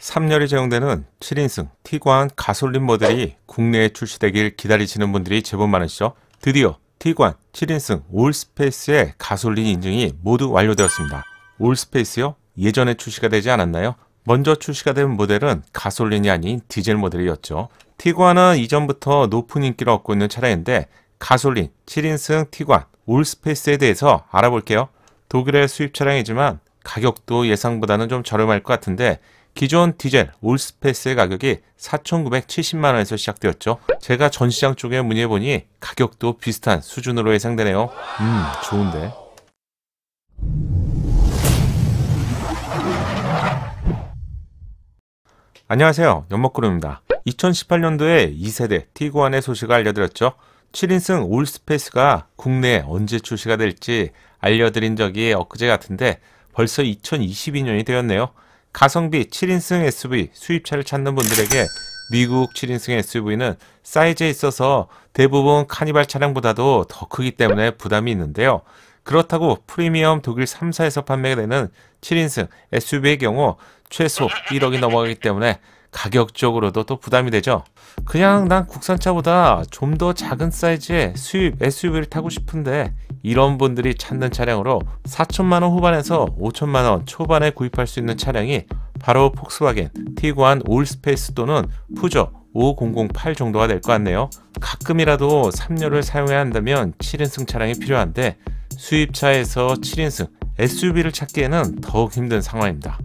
3열이 제공되는 7인승 티구안 가솔린 모델이 국내에 출시되길 기다리시는 분들이 제법 많으시죠. 드디어 티구안 7인승 올스페이스의 가솔린 인증이 모두 완료되었습니다. 올스페이스요? 예전에 출시가 되지 않았나요? 먼저 출시가 된 모델은 가솔린이 아닌 디젤 모델이었죠. 티구안은 이전부터 높은 인기를 얻고 있는 차량인데 가솔린 7인승 티구안 올스페이스에 대해서 알아볼게요. 독일의 수입 차량이지만 가격도 예상보다는 좀 저렴할 것 같은데 기존 디젤 올스페이스의 가격이 4,970만원에서 시작되었죠. 제가 전시장 쪽에 문의해보니 가격도 비슷한 수준으로 예상되네요. 좋은데. 안녕하세요, 연목구름입니다. 2018년도에 2세대 티구안의 소식을 알려드렸죠. 7인승 올스페이스가 국내에 언제 출시가 될지 알려드린 적이 엊그제 같은데 벌써 2022년이 되었네요. 가성비 7인승 SUV 수입차를 찾는 분들에게 미국 7인승 SUV는 사이즈에 있어서 대부분 카니발 차량보다도 더 크기 때문에 부담이 있는데요. 그렇다고 프리미엄 독일 3사에서 판매가 되는 7인승 SUV의 경우 최소 1억이 넘어가기 때문에 가격적으로도 또 부담이 되죠. 그냥 난 국산차보다 좀 더 작은 사이즈의 수입 SUV를 타고 싶은데 이런 분들이 찾는 차량으로 4천만원 후반에서 5천만원 초반에 구입할 수 있는 차량이 바로 폭스바겐 티구안 올스페이스 또는 푸저 5008 정도가 될 것 같네요. 가끔이라도 3열을 사용해야 한다면 7인승 차량이 필요한데 수입차에서 7인승 SUV를 찾기에는 더욱 힘든 상황입니다.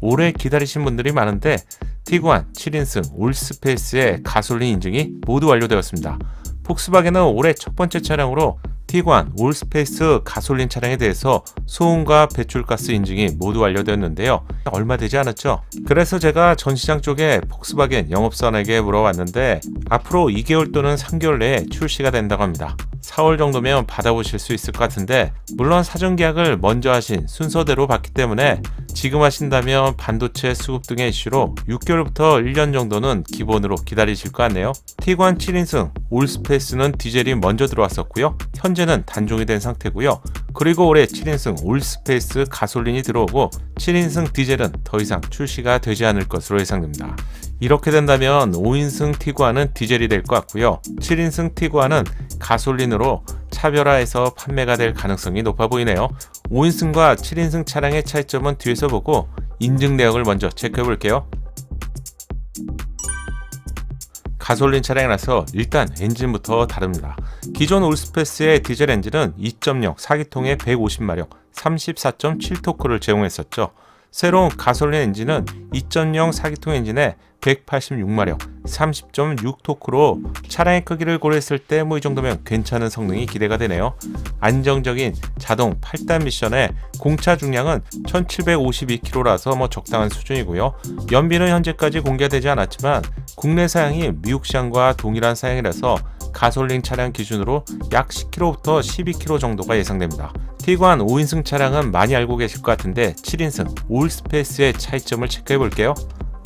오래 기다리신 분들이 많은데 티구안 7인승 올스페이스의 가솔린 인증이 모두 완료되었습니다. 폭스바겐은 올해 첫 번째 차량으로 티구안 올스페이스 가솔린 차량에 대해서 소음과 배출가스 인증이 모두 완료되었는데요. 얼마 되지 않았죠? 그래서 제가 전시장 쪽에 폭스바겐 영업사원에게 물어봤는데 앞으로 2개월 또는 3개월 내에 출시가 된다고 합니다. 4월 정도면 받아보실 수 있을 것 같은데 물론 사전 계약을 먼저 하신 순서대로 받기 때문에 지금 하신다면 반도체 수급 등의 이슈로 6개월부터 1년 정도는 기본으로 기다리실 것 같네요. 티구안 7인승 올스페이스는 디젤이 먼저 들어왔었고요. 현재는 단종이 된 상태고요. 그리고 올해 7인승 올스페이스 가솔린이 들어오고 7인승 디젤은 더 이상 출시가 되지 않을 것으로 예상됩니다. 이렇게 된다면 5인승 티구안은 디젤이 될 것 같고요. 7인승 티구안은 가솔린으로 차별화해서 판매가 될 가능성이 높아 보이네요. 5인승과 7인승 차량의 차이점은 뒤에서 보고 인증 내역을 먼저 체크해 볼게요. 가솔린 차량이라서 일단 엔진부터 다릅니다. 기존 올스페이스의 디젤 엔진은 2.0 4기통에 150마력 34.7토크를 제공했었죠. 새로운 가솔린 엔진은 2.0 4기통 엔진에 186마력 30.6토크로 차량의 크기를 고려했을 때 이 정도면 괜찮은 성능이 기대가 되네요. 안정적인 자동 8단 미션에 공차 중량은 1752km라서 적당한 수준이고요. 연비는 현재까지 공개되지 않았지만 국내 사양이 미국 시장과 동일한 사양이라서 가솔린 차량 기준으로 약 10km부터 12km 정도가 예상됩니다. 티구안 5인승 차량은 많이 알고 계실 것 같은데 7인승 올스페이스의 차이점을 체크해 볼게요.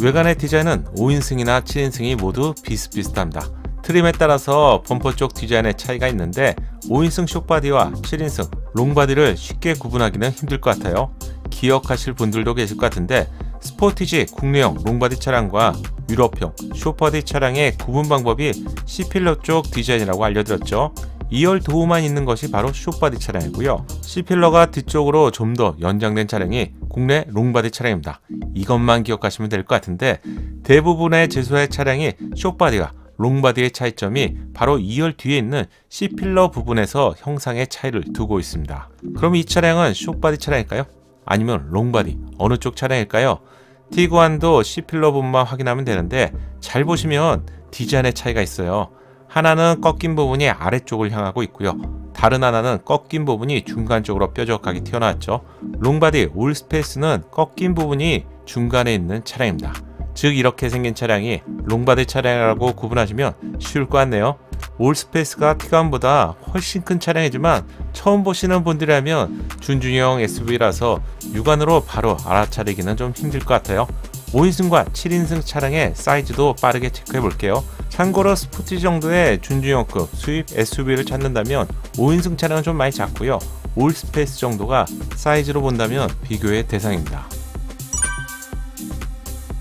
외관의 디자인은 5인승이나 7인승이 모두 비슷비슷합니다. 트림에 따라서 범퍼 쪽 디자인의 차이가 있는데 5인승 숏바디와 7인승 롱바디를 쉽게 구분하기는 힘들 것 같아요. 기억하실 분들도 계실 것 같은데 스포티지 국내형 롱바디 차량과 유럽형 숏바디 차량의 구분 방법이 C필러 쪽 디자인이라고 알려드렸죠. 2열 도어만 있는 것이 바로 숏바디 차량이고요. C필러가 뒤쪽으로 좀 더 연장된 차량이 국내 롱바디 차량입니다. 이것만 기억하시면 될 것 같은데 대부분의 제조사의 차량이 숏바디가 롱바디의 차이점이 바로 2열 뒤에 있는 C필러 부분에서 형상의 차이를 두고 있습니다. 그럼 이 차량은 숏바디 차량일까요? 아니면 롱바디 어느 쪽 차량일까요? 티구안도 C필러 부분만 확인하면 되는데 잘 보시면 디자인의 차이가 있어요. 하나는 꺾인 부분이 아래쪽을 향하고 있고요. 다른 하나는 꺾인 부분이 중간 쪽으로 뾰족하게 튀어나왔죠. 롱바디 올스페이스는 꺾인 부분이 중간에 있는 차량입니다. 즉 이렇게 생긴 차량이 롱바디 차량이라고 구분하시면 쉬울 것 같네요. 올스페이스가 티구안보다 훨씬 큰 차량이지만 처음 보시는 분들이라면 준중형 SUV라서 육안으로 바로 알아차리기는 좀 힘들 것 같아요. 5인승과 7인승 차량의 사이즈도 빠르게 체크해 볼게요. 참고로 스포티지 정도의 준중형급 수입 SUV를 찾는다면 5인승 차량은 좀 많이 작고요. 올스페이스 정도가 사이즈로 본다면 비교의 대상입니다.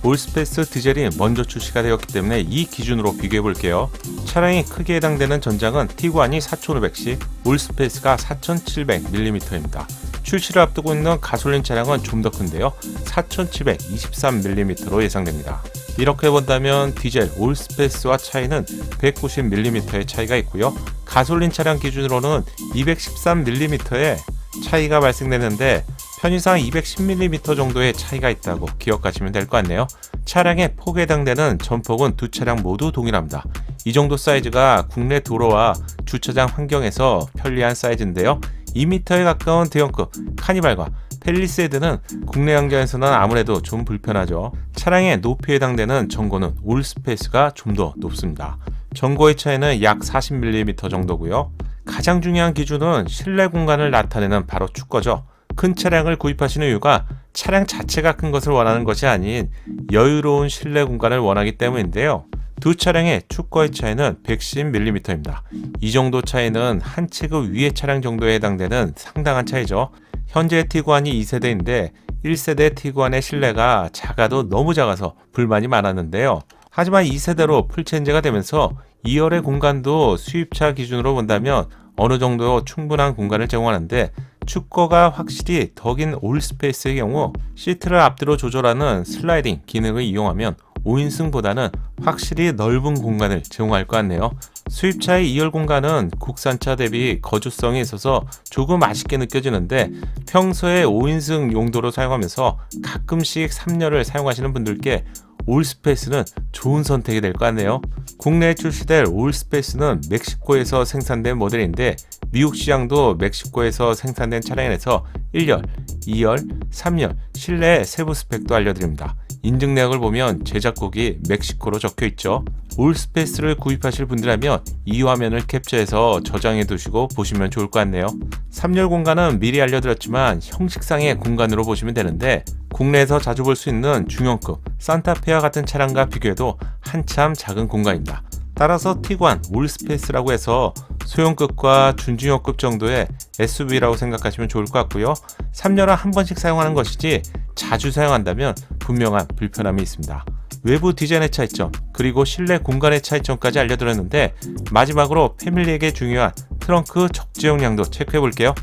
올스페이스 디젤이 먼저 출시가 되었기 때문에 이 기준으로 비교해 볼게요. 차량의 크기에 해당되는 전장은 티구안이 4500씩, 올스페이스가 4700mm입니다. 출시를 앞두고 있는 가솔린 차량은 좀 더 큰데요. 4723mm로 예상됩니다. 이렇게 본다면 디젤 올스페이스와 차이는 190mm의 차이가 있고요. 가솔린 차량 기준으로는 213mm의 차이가 발생되는데 편의상 210mm 정도의 차이가 있다고 기억하시면 될 것 같네요. 차량의 폭에 해당되는 전폭은 두 차량 모두 동일합니다. 이 정도 사이즈가 국내 도로와 주차장 환경에서 편리한 사이즈인데요. 2m에 가까운 대형급 카니발과 팰리세이드는 국내 환경에서는 아무래도 좀 불편하죠. 차량의 높이에 해당되는 전고는 올스페이스가 좀 더 높습니다. 전고의 차이는 약 40mm 정도고요. 가장 중요한 기준은 실내 공간을 나타내는 바로 축거죠. 큰 차량을 구입하시는 이유가 차량 자체가 큰 것을 원하는 것이 아닌 여유로운 실내 공간을 원하기 때문인데요. 두 차량의 축거의 차이는 110mm입니다. 이 정도 차이는 한 체급 위의 차량 정도에 해당되는 상당한 차이죠. 현재 티구안이 2세대인데 1세대 티구안의 실내가 작아도 너무 작아서 불만이 많았는데요. 하지만 2세대로 풀체인지가 되면서 2열의 공간도 수입차 기준으로 본다면 어느 정도 충분한 공간을 제공하는데 축거가 확실히 더 긴 올스페이스의 경우 시트를 앞뒤로 조절하는 슬라이딩 기능을 이용하면 5인승보다는 확실히 넓은 공간을 제공할 것 같네요. 수입차의 2열 공간은 국산차 대비 거주성이 있어서 조금 아쉽게 느껴지는데 평소에 5인승 용도로 사용하면서 가끔씩 3열을 사용하시는 분들께 올스페이스는 좋은 선택이 될 것 같네요. 국내에 출시될 올스페이스는 멕시코에서 생산된 모델인데 미국 시장도 멕시코에서 생산된 차량에서 1열, 2열, 3열 실내 세부 스펙도 알려드립니다. 인증 내역을 보면 제작국이 멕시코로 적혀있죠. 올스페이스를 구입하실 분들이라면 이 화면을 캡처해서 저장해 두시고 보시면 좋을 것 같네요. 3열 공간은 미리 알려드렸지만 형식상의 공간으로 보시면 되는데 국내에서 자주 볼 수 있는 중형급 산타페와 같은 차량과 비교해도 한참 작은 공간입니다. 따라서 티구안 올스페이스라고 해서 소형급과 준중형급 정도의 SUV라고 생각하시면 좋을 것 같고요. 3열은 한 번씩 사용하는 것이지 자주 사용한다면 분명한 불편함이 있습니다. 외부 디자인의 차이점 그리고 실내 공간의 차이점까지 알려드렸는데 마지막으로 패밀리에게 중요한 트렁크 적재용량도 체크해 볼게요.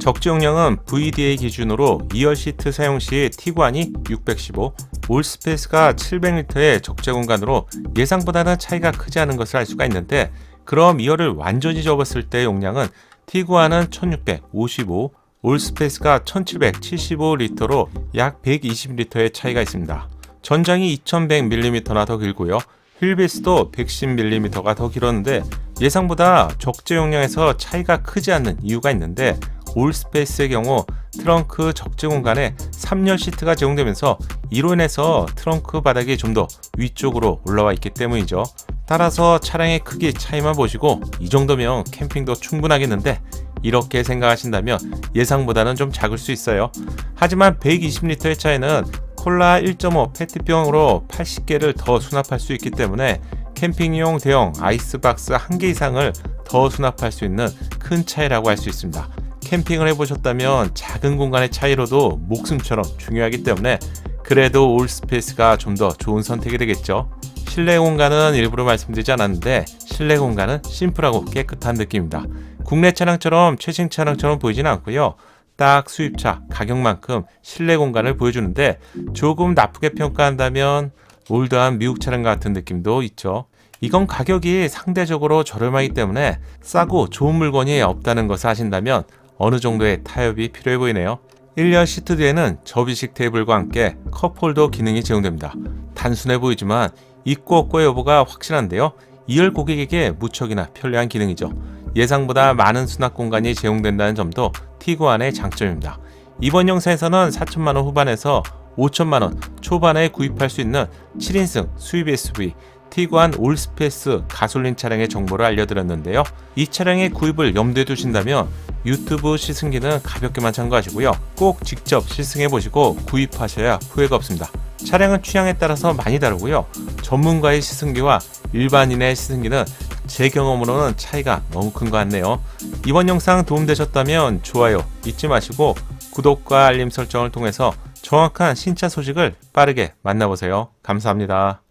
적재용량은 VDA 기준으로 2열 시트 사용 시 티구안이 615, 올스페이스가 700L의 적재 공간으로 예상보다는 차이가 크지 않은 것을 알 수가 있는데 그럼 2열을 완전히 접었을 때 용량은 티구안은 1655, 올스페이스가 1775L로 약 120L의 차이가 있습니다. 전장이 2100mm나 더 길고요. 휠베이스도 110mm가 더 길었는데 예상보다 적재 용량에서 차이가 크지 않는 이유가 있는데 올스페이스의 경우 트렁크 적재 공간에 3열 시트가 제공되면서 이로 인해서 트렁크 바닥이 좀 더 위쪽으로 올라와 있기 때문이죠. 따라서 차량의 크기 차이만 보시고 이 정도면 캠핑도 충분하겠는데 이렇게 생각하신다면 예상보다는 좀 작을 수 있어요. 하지만 120L의 차이는 콜라 1.5 페트병으로 80개를 더 수납할 수 있기 때문에 캠핑용 대형 아이스박스 1개 이상을 더 수납할 수 있는 큰 차이라고 할 수 있습니다. 캠핑을 해보셨다면 작은 공간의 차이로도 목숨처럼 중요하기 때문에 그래도 올스페이스가 좀 더 좋은 선택이 되겠죠. 실내 공간은 일부러 말씀드리지 않았는데 실내 공간은 심플하고 깨끗한 느낌입니다. 국내 차량처럼 최신 차량처럼 보이지는 않고요. 딱 수입차 가격만큼 실내 공간을 보여주는데 조금 나쁘게 평가한다면 올드한 미국 차량 같은 느낌도 있죠. 이건 가격이 상대적으로 저렴하기 때문에 싸고 좋은 물건이 없다는 것을 아신다면 어느 정도의 타협이 필요해 보이네요. 1열 시트 뒤에는 접이식 테이블과 함께 컵홀더 기능이 제공됩니다. 단순해 보이지만 있고 없고의 여부가 확실한데요. 2열 고객에게 무척이나 편리한 기능이죠. 예상보다 많은 수납 공간이 제공된다는 점도 티구안의 장점입니다. 이번 영상에서는 4천만원 후반에서 5천만원 초반에 구입할 수 있는 7인승 수입 SUV 티구안 올스페이스 가솔린 차량의 정보를 알려드렸는데요. 이 차량의 구입을 염두에 두신다면 유튜브 시승기는 가볍게만 참고하시고요. 꼭 직접 시승해보시고 구입하셔야 후회가 없습니다. 차량은 취향에 따라서 많이 다르고요. 전문가의 시승기와 일반인의 시승기는 제 경험으로는 차이가 너무 큰 것 같네요. 이번 영상 도움되셨다면 좋아요 잊지 마시고 구독과 알림 설정을 통해서 정확한 신차 소식을 빠르게 만나보세요. 감사합니다.